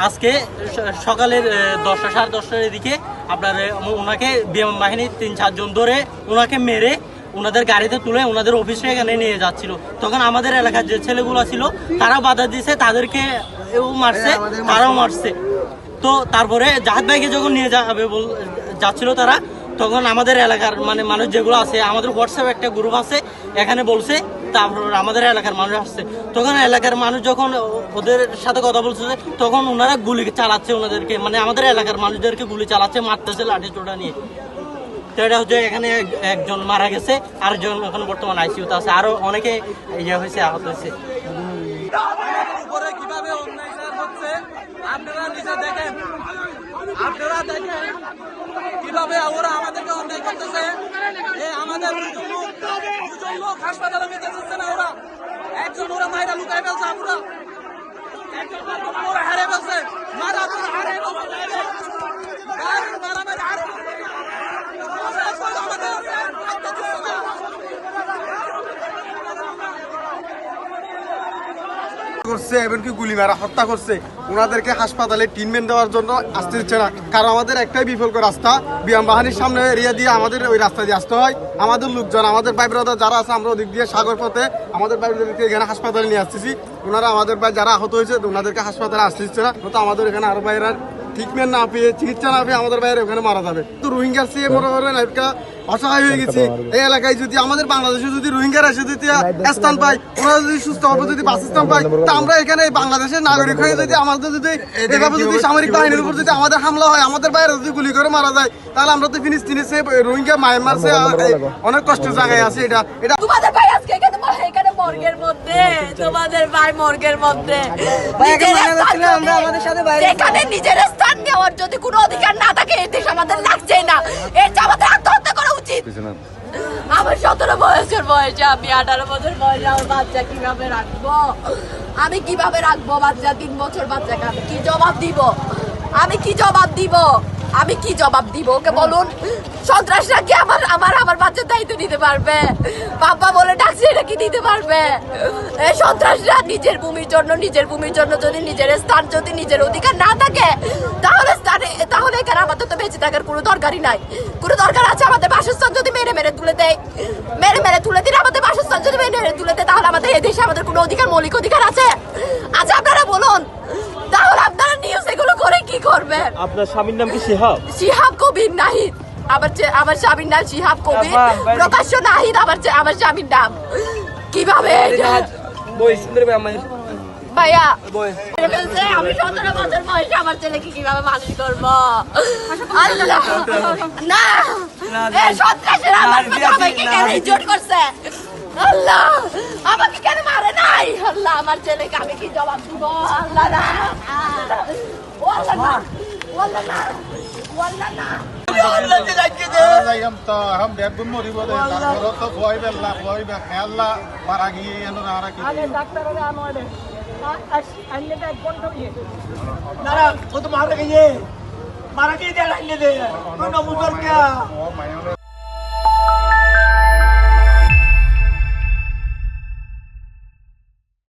আজকে সকালের 10টা সাড়ে 10টার এদিকে আপনার ওনাকে বিমান বাহিনী 3-4 জন ধরে ওনাকে মেরে ওনাদের গাড়িতে তুলে ওনাদের অফিসে এখানে নিয়ে যাচ্ছিল। তখন আমাদের এলাকার যে ছেলেগুলো ছিল তারা বাধা দিয়েছে, তাদেরকে মারছে, তারাও মারছে। তো তারপরে জাহাদ ভাইকে যখন নিয়ে যাচ্ছিল তারা, তখন আমাদের এলাকার মানে মানুষ যেগুলো আছে, আমাদের হোয়াটসঅ্যাপ একটা গ্রুপ আছে, এখানে বলছে, তারপর আমাদের এলাকার মানুষ আসছে। তখন এলাকার মানুষ যখন ওদের সাথে কথা বলছে তখন ওনারা গুলি চালাচ্ছে ওনাদেরকে, মানে আমাদের এলাকার মানুষদেরকে গুলি চালাচ্ছে, মারতেছে লাঠি চোটা নিয়ে। তো এটা হচ্ছে এখানে একজন মারা গেছে, আরেকজন এখন বর্তমান আইসিইউতে আছে, আরো অনেকে ইয়ে হয়েছে, আহত হয়েছে। আপনারা দেখেন কিভাবে ওরা আমাদেরকে অন্যায় করতেছে। আমাদের দুজন লোক হাসপাতালে নিতে যাচ্ছে না, ওরা একজন ওরা মায়েরা লুকাই ফেলছে, আমরা একজন ওরা হারিয়ে ফেলছে, মারা হারিয়ে করছে, এমনকি গুলি মারা হত্যা করছে। ওনাদেরকে হাসপাতালে ট্রিটমেন্ট দেওয়ার জন্য আসতে দিচ্ছে না, কারণ আমাদের একটাই বিকল্প রাস্তা, বিমান বাহিনীর সামনে এরিয়া দিয়ে আমাদের ওই রাস্তা দিয়ে আসতে হয়। আমাদের লোকজন, আমাদের ভাই ব্রাদার যারা আছে, আমরা ওদিক দিয়ে সাগর পথে আমাদের ভাই ব্রাদারকে এখানে হাসপাতালে নিয়ে আসতেছি। ওনারা আমাদের ভাই যারা আহত হয়েছে ওনাদেরকে হাসপাতালে আসতে দিচ্ছে না, তো আমাদের এখানে আরো ভাইরা ট্রিটমেন্ট না পেয়ে, চিকিৎসা না পেয়ে আমাদের বাইরে ওখানে মারা যাবে। তো রোহিঙ্গার চেয়ে মনে করেন একটা অসহায় হয়ে গেছে এই এলাকায়। যদি আমাদের বাংলাদেশে যদি রোহিঙ্গারা এসে যদি স্থান পায়, ওরা যদি সুস্থভাবে যদি বাসস্থান পায়, তা আমরা এখানে বাংলাদেশের নাগরিক হয়ে যদি আমাদের যদি এভাবে যদি সামরিক বাহিনীর উপর যদি আমাদের হামলা হয়, আমাদের বাইরে যদি গুলি করে মারা যায়, তাহলে আমরা তো ফিলিস্তিনে সে রোহিঙ্গা মায়ানমার সে অনেক কষ্টের জায়গায় আছে। এটা তোমাদের ভাই আজকে এখানে মর্গের মধ্যে, তোমাদের ভাই মর্গের মধ্যে এখানে নিজের স্থান নেওয়ার যদি কোনো অধিকার না থাকে, এই দেশ আমাদের লাগছেই না, এর চেয়ে আমাদের আত্মহত্যা করা উচিত। আমার 17 বছর বয়সে, আমি 18 বছর বয়সে আমার বাচ্চা কিভাবে রাখবো? আমি কিভাবে রাখবো বাচ্চা? 3 বছর বাচ্চাকে আমি কি জবাব দিব? আমি কি জবাব দিব? আমি কি জবাব দিব? ওকে বলুন। সন্ত্রাসরা কি আমার বাচ্চার দায়িত্ব নিতে পারবে? বাবা বলে ডাকছে, এটা কি দিতে পারবে? এই সন্ত্রাসরা নিজের ভূমির জন্য যদি নিজের স্থান, যদি নিজের অধিকার না থাকে, তাহলে এখানে আমাদের তো বেঁচে থাকার কোনো দরকারই নাই। কোনো দরকার আছে আমাদের বাসস্থান যদি মেরে তুলে দেয়, মেরে তুলে দিলে আমাদের বাসস্থান যদি মেরে তুলে দেয়, তাহলে আমাদের এই দেশে আমাদের কোনো অধিকার, মৌলিক অধিকার আছে? আচ্ছা আপনারা বলুন, তাহলে আপনারা নিউজ এগুলো করে কি করবেন? আপনার স্বামীর নাম কি শিহাব? শিহাব কবির নাহিদ। আমার স্বামীর নাম শিহাব কবির, প্রকাশ্য নাহিদ আমার স্বামীর নাম। কিভাবে ভাইয়া আমি 17 বছর বয়সে আমার ছেলেকে কিভাবে মানুষ করবো? আল্লাহ না, সন্ত্রাসীরা আমাকে কেন ইজ্জত করছে? আল্লাহ আমাকে কেন মারে নাই? আল্লাহ আমার ছেলেকে আমি কি জবাব দিব? আল্লাহ না, আল্লাহ না, আল্লাহ না, আল্লাহ না। हम बेगुन मरिब दे तारपरो तो खुआई बे खेला मारा गई एनो नारा की आगे डॉक्टर रे आनोडे अन्य का कौन तो ये नारा वो तो मार के ये मारा के दे अन्य दे कोई ना मुझर क्या